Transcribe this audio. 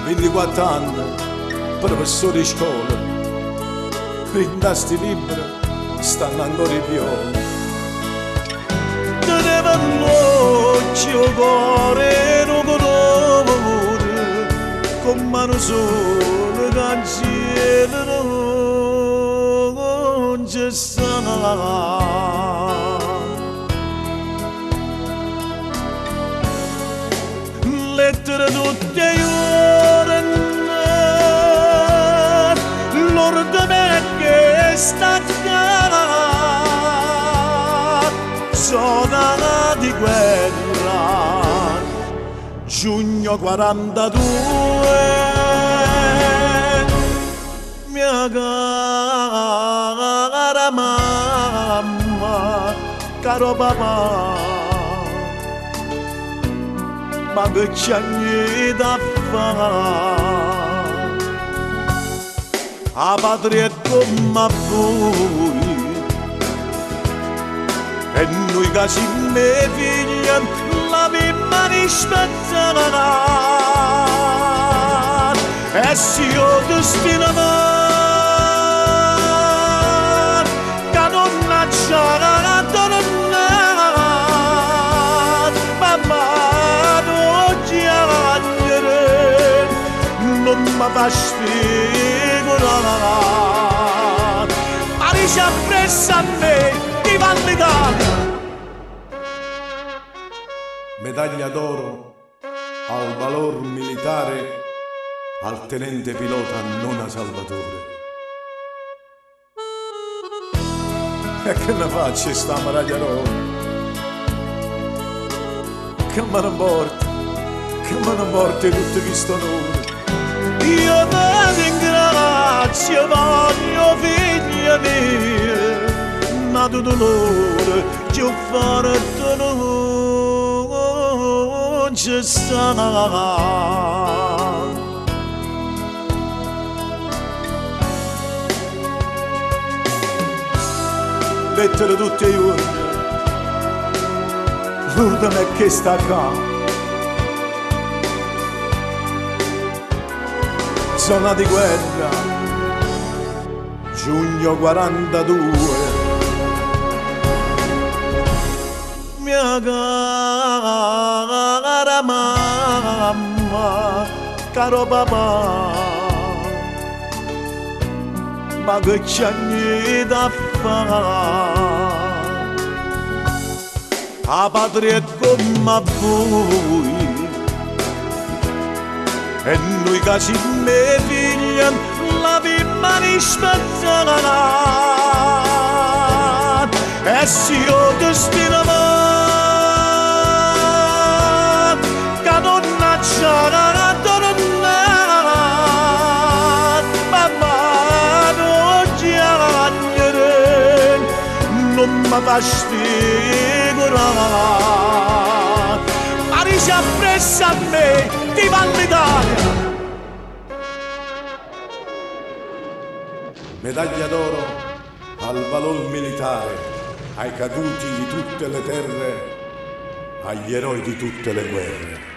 24 anni, professore di scuola, in sti libri stanno ancora i violi. Teneva l'occhio cuore non colore, con mano sola canzone non ci sta. Lettere tutte ore, l'ordo me che stacca, sono di guerra, giugno 42, mia cara mamma, caro papà, ma che c'è da fare? A patria come a voi, e noi che siamo figli l'abbiamo rispettata, e se io destino che non c'era non mi fa sfigurare, Parigi appresso a me, viva l'Italia! Medaglia d'oro al valor militare al tenente pilota Nona Salvatore. E che ne faccio sta medaglia d'oro? Che me ne porti tutto questo onore? Io ti ringrazio, voglio figlia mia, nato dolore, che ho fatto non ci sta. Lettere tutte i giorni, l'urda me che sta qua. Zona di guerra, giugno 42, mia cara mamma, caro papà, ma che c'è da fare? A patria come a voi, e noi che siamo figli l'abbiamo rispettata, e se io destino che non c'era mamma non chiamare, non mi fa sfigurare, Parigi appresso a me, viva l'Italia! Medaglia d'oro al valor militare, ai caduti di tutte le terre, agli eroi di tutte le guerre.